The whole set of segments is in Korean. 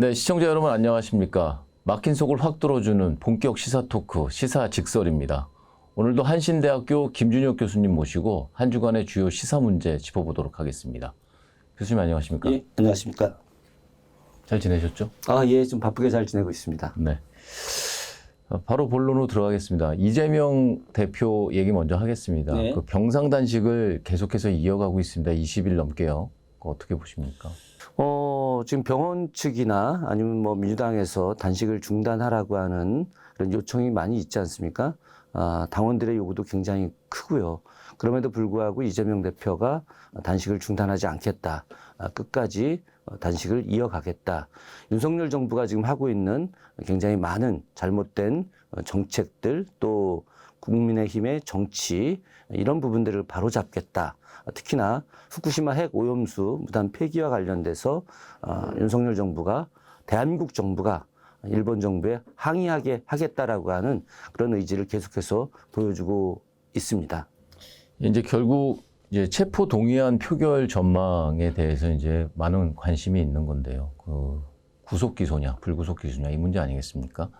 네, 시청자 여러분 안녕하십니까? 막힌 속을 확 뚫어주는 본격 시사 토크, 시사 직설입니다. 오늘도 한신대학교 김준혁 교수님 모시고 한 주간의 주요 시사 문제 짚어보도록 하겠습니다. 교수님 안녕하십니까? 예, 안녕하십니까? 잘 지내셨죠? 예, 좀 바쁘게 잘 지내고 있습니다. 네. 바로 본론으로 들어가겠습니다. 이재명 대표 얘기 먼저 하겠습니다. 네. 그 병상 단식을 계속해서 이어가고 있습니다. 20일 넘게요. 그거 어떻게 보십니까? 지금 병원 측이나 아니면 뭐 민주당에서 단식을 중단하라고 하는 그런 요청이 많이 있지 않습니까? 당원들의 요구도 굉장히 크고요. 그럼에도 불구하고 이재명 대표가 단식을 중단하지 않겠다. 끝까지 단식을 이어가겠다. 윤석열 정부가 지금 하고 있는 굉장히 많은 잘못된 정책들 또 국민의힘의 정치 이런 부분들을 바로잡겠다. 특히나 후쿠시마 핵 오염수 무단 폐기와 관련돼서 윤석열 정부가 대한민국 정부가 일본 정부에 항의하게 하겠다라고 하는 그런 의지를 계속해서 보여주고 있습니다. 이제 결국 이제 체포 동의안 표결 전망에 대해서 이제 많은 관심이 있는 건데요. 그 구속 기소냐, 불구속 기소냐 이 문제 아니겠습니까?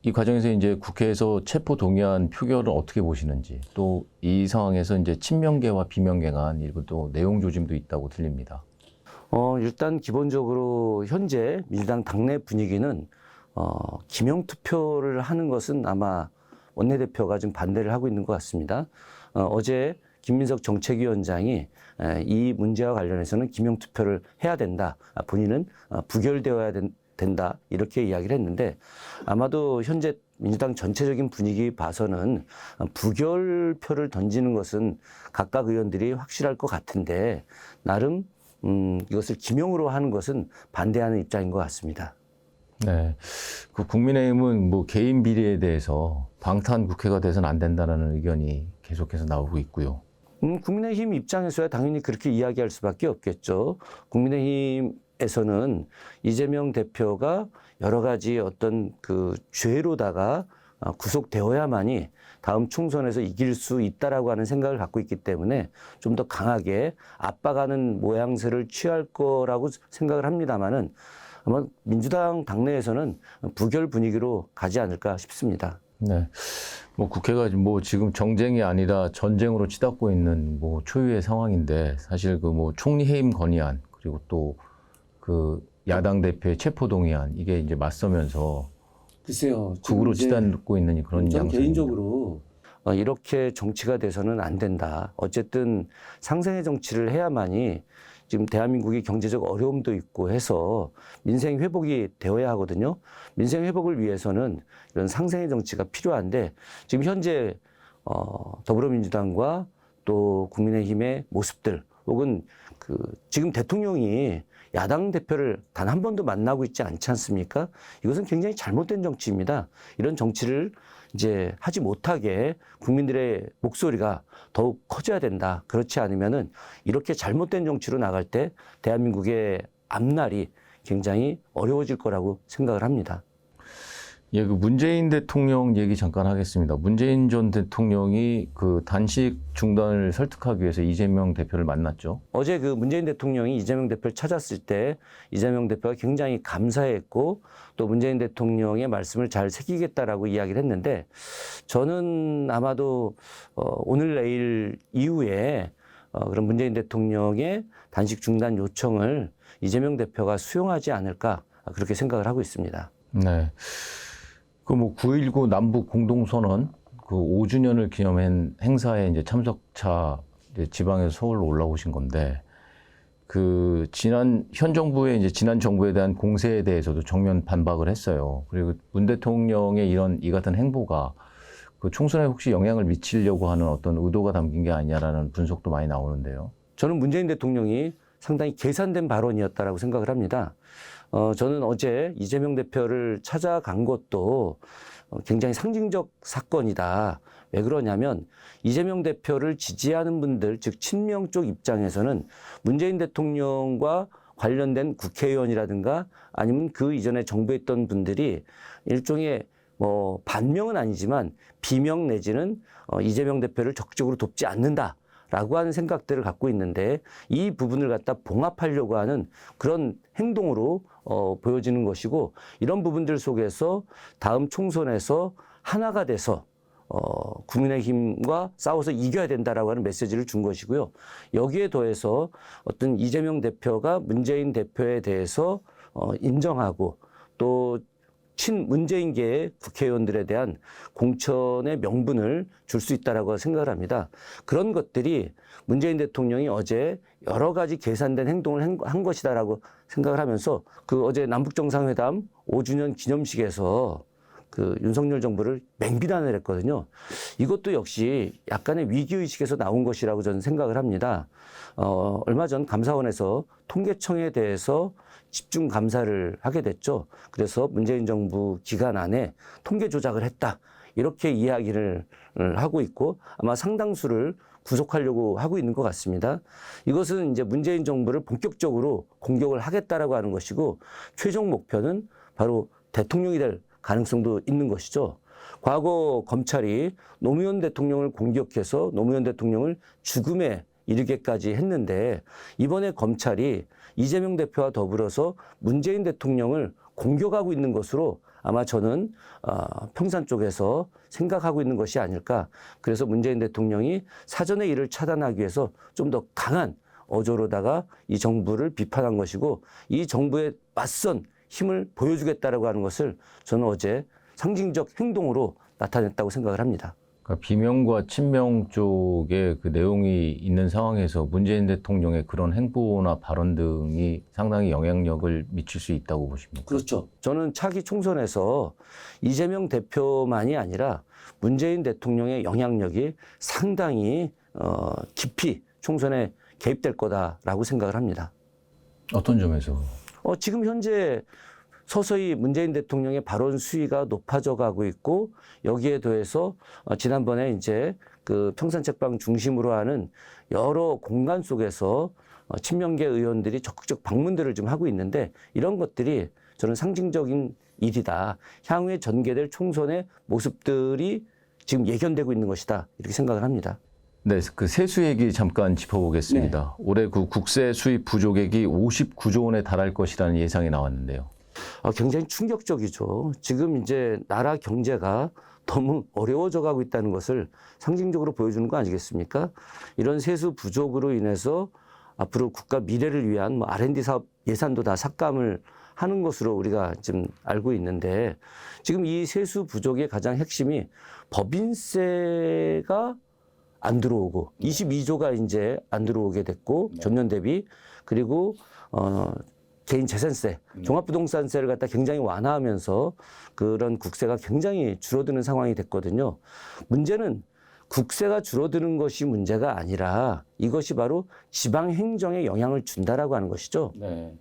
이 과정에서 이제 국회에서 체포 동의안 표결을 어떻게 보시는지, 또 이 상황에서 이제 친명계와 비명계 간 일부 또 내용 조짐도 있다고 들립니다. 일단 기본적으로 현재 민주당 당내 분위기는 기명 투표를 하는 것은 아마 원내대표가 좀 반대를 하고 있는 것 같습니다. 어제 김민석 정책위원장이 이 문제와 관련해서는 기명 투표를 해야 된다. 본인은 부결되어야 된다. 이렇게 이야기를 했는데 아마도 현재 민주당 전체적인 분위기 봐서는 부결표를 던지는 것은 각각 의원들이 확실할 것 같은데 나름 이것을 기명으로 하는 것은 반대하는 입장인 것 같습니다. 네, 그 국민의힘은 뭐 개인 비리에 대해서 방탄 국회가 돼서는 안 된다는 의견이 계속해서 나오고 있고요. 국민의힘 입장에서야 당연히 그렇게 이야기할 수밖에 없겠죠. 국민의힘에서는 이재명 대표가 여러 가지 어떤 그 죄로다가 구속되어야만이 다음 총선에서 이길 수 있다라고 하는 생각을 갖고 있기 때문에 좀 더 강하게 압박하는 모양새를 취할 거라고 생각을 합니다만은 아마 민주당 당내에서는 부결 분위기로 가지 않을까 싶습니다. 네, 뭐 국회가 뭐 지금 정쟁이 아니라 전쟁으로 치닫고 있는 뭐 초유의 상황인데 사실 그 뭐 총리 해임 건의안 그리고 또 그 야당 대표의 체포 동의안 이게 이제 맞서면서 글쎄요. 국으로 치닫고 있는 그런 양상입니다. 개인적으로 이렇게 정치가 돼서는 안 된다. 어쨌든 상생의 정치를 해야만이 지금 대한민국이 경제적 어려움도 있고 해서 민생 회복이 되어야 하거든요. 민생 회복을 위해서는 이런 상생의 정치가 필요한데 지금 현재 더불어민주당과 또 국민의힘의 모습들 혹은 지금 대통령이 야당 대표를 단 한 번도 만나고 있지 않지 않습니까? 이것은 굉장히 잘못된 정치입니다. 이런 정치를 이제 하지 못하게 국민들의 목소리가 더욱 커져야 된다. 그렇지 않으면은 이렇게 잘못된 정치로 나갈 때 대한민국의 앞날이 굉장히 어려워질 거라고 생각을 합니다. 예, 그 문재인 대통령 얘기 잠깐 하겠습니다. 문재인 전 대통령이 그 단식 중단을 설득하기 위해서 이재명 대표를 만났죠. 어제 그 문재인 대통령이 이재명 대표를 찾았을 때 이재명 대표가 굉장히 감사했고 또 문재인 대통령의 말씀을 잘 새기겠다라고 이야기를 했는데 저는 아마도 오늘 내일 이후에 그런 문재인 대통령의 단식 중단 요청을 이재명 대표가 수용하지 않을까 그렇게 생각을 하고 있습니다. 네. 그 뭐 9.19 남북 공동선언 그 5주년을 기념한 행사에 이제 참석차 이제 지방에서 서울로 올라오신 건데 그 현 정부의 이제 지난 정부에 대한 공세에 대해서도 정면 반박을 했어요. 그리고 문 대통령의 이 같은 행보가 그 총선에 혹시 영향을 미치려고 하는 어떤 의도가 담긴 게 아니냐라는 분석도 많이 나오는데요. 저는 문재인 대통령이 상당히 계산된 발언이었다라고 생각을 합니다. 저는 어제 이재명 대표를 찾아간 것도 굉장히 상징적 사건이다. 왜 그러냐면 이재명 대표를 지지하는 분들, 즉 친명 쪽 입장에서는 문재인 대통령과 관련된 국회의원이라든가 아니면 그 이전에 정부에 있던 분들이 일종의 뭐 반명은 아니지만 비명 내지는 이재명 대표를 적극적으로 돕지 않는다. 라고 하는 생각들을 갖고 있는데 이 부분을 갖다 봉합하려고 하는 그런 행동으로 보여지는 것이고 이런 부분들 속에서 다음 총선에서 하나가 돼서 국민의힘과 싸워서 이겨야 된다라고 하는 메시지를 준 것이고요. 여기에 더해서 어떤 이재명 대표가 문재인 대표에 대해서 인정하고 또 친문재인계의 국회의원들에 대한 공천의 명분을 줄 수 있다라고 생각을 합니다. 그런 것들이 문재인 대통령이 어제 여러 가지 계산된 행동을 한 것이다라고 생각을 하면서 그 어제 남북정상회담 5주년 기념식에서 그 윤석열 정부를 맹비난을 했거든요. 이것도 역시 약간의 위기의식에서 나온 것이라고 저는 생각을 합니다. 얼마 전 감사원에서 통계청에 대해서 집중 감사를 하게 됐죠. 그래서 문재인 정부 기간 안에 통계 조작을 했다. 이렇게 이야기를 하고 있고 아마 상당수를 구속하려고 하고 있는 것 같습니다. 이것은 이제 문재인 정부를 본격적으로 공격을 하겠다라고 하는 것이고 최종 목표는 바로 대통령이 될 가능성도 있는 것이죠. 과거 검찰이 노무현 대통령을 공격해서 노무현 대통령을 죽음에 이르게까지 했는데 이번에 검찰이 이재명 대표와 더불어서 문재인 대통령을 공격하고 있는 것으로 아마 저는 평산 쪽에서 생각하고 있는 것이 아닐까. 그래서 문재인 대통령이 사전에 이를 차단하기 위해서 좀 더 강한 어조로다가 이 정부를 비판한 것이고 이 정부에 맞선 힘을 보여주겠다라고 하는 것을 저는 어제 상징적 행동으로 나타냈다고 생각을 합니다. 그러니까 비명과 친명 쪽에 그 내용이 있는 상황에서 문재인 대통령의 그런 행보나 발언 등이 상당히 영향력을 미칠 수 있다고 보십니까? 그렇죠. 저는 차기 총선에서 이재명 대표만이 아니라 문재인 대통령의 영향력이 상당히 깊이 총선에 개입될 거다라고 생각을 합니다. 어떤 점에서? 지금 현재 서서히 문재인 대통령의 발언 수위가 높아져 가고 있고 여기에 더해서 지난번에 이제 그 평산책방 중심으로 하는 여러 공간 속에서 친명계 의원들이 적극적 방문들을 좀 하고 있는데 이런 것들이 저는 상징적인 일이다. 향후에 전개될 총선의 모습들이 지금 예견되고 있는 것이다. 이렇게 생각을 합니다. 네, 그 세수 얘기 잠깐 짚어보겠습니다. 네. 올해 그 국세 수입 부족액이 59조 원에 달할 것이라는 예상이 나왔는데요. 굉장히 충격적이죠. 지금 이제 나라 경제가 너무 어려워져 가고 있다는 것을 상징적으로 보여주는 거 아니겠습니까? 이런 세수 부족으로 인해서 앞으로 국가 미래를 위한 뭐 R&D 사업 예산도 다 삭감을 하는 것으로 우리가 지금 알고 있는데 지금 이 세수 부족의 가장 핵심이 법인세가 안 들어오고 22조가 이제 안 들어오게 됐고 전년 대비 그리고 개인 재산세, 종합부동산세를 갖다 굉장히 완화하면서 그런 국세가 굉장히 줄어드는 상황이 됐거든요. 문제는 국세가 줄어드는 것이 문제가 아니라 이것이 바로 지방 행정에 영향을 준다라고 하는 것이죠. 네.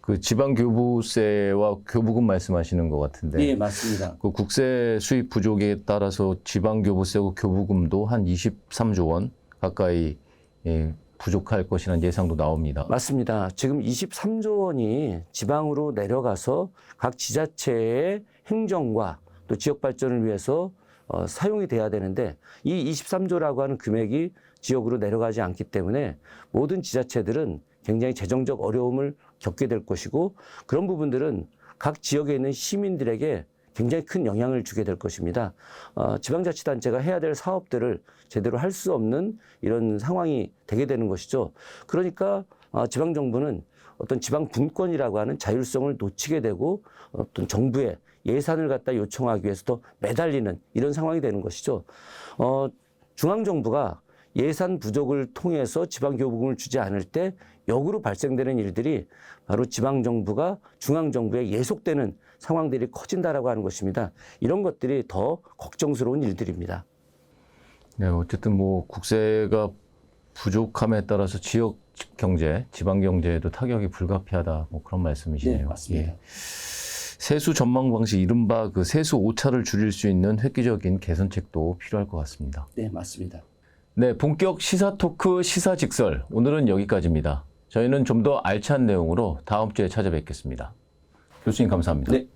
그 지방 교부세와 교부금 말씀하시는 것 같은데. 예, 맞습니다. 그 국세 수입 부족에 따라서 지방 교부세고 교부금도 한 23조 원 가까이 부족할 것이라는 예상도 나옵니다. 맞습니다. 지금 23조 원이 지방으로 내려가서 각 지자체의 행정과 또 지역 발전을 위해서 사용이 돼야 되는데 이 23조라고 하는 금액이 지역으로 내려가지 않기 때문에 모든 지자체들은 굉장히 재정적 어려움을 겪게 될 것이고 그런 부분들은 각 지역에 있는 시민들에게 굉장히 큰 영향을 주게 될 것입니다. 지방자치단체가 해야 될 사업들을 제대로 할 수 없는 이런 상황이 되게 되는 것이죠. 그러니까 지방정부는 어떤 지방분권이라고 하는 자율성을 놓치게 되고 어떤 정부의 예산을 갖다 요청하기 위해서 더 매달리는 이런 상황이 되는 것이죠. 중앙정부가 예산 부족을 통해서 지방교부금을 주지 않을 때 역으로 발생되는 일들이 바로 지방정부가 중앙정부에 예속되는 상황들이 커진다라고 하는 것입니다. 이런 것들이 더 걱정스러운 일들입니다. 네, 어쨌든 뭐 국세가 부족함에 따라서 지역 경제, 지방 경제에도 타격이 불가피하다. 뭐 그런 말씀이시네요. 네, 맞습니다. 예. 세수 전망 방식 이른바 그 세수 오차를 줄일 수 있는 획기적인 개선책도 필요할 것 같습니다. 네, 맞습니다. 네, 본격 시사 토크 시사 직설 오늘은 여기까지입니다. 저희는 좀 더 알찬 내용으로 다음 주에 찾아뵙겠습니다. 교수님 감사합니다. 네.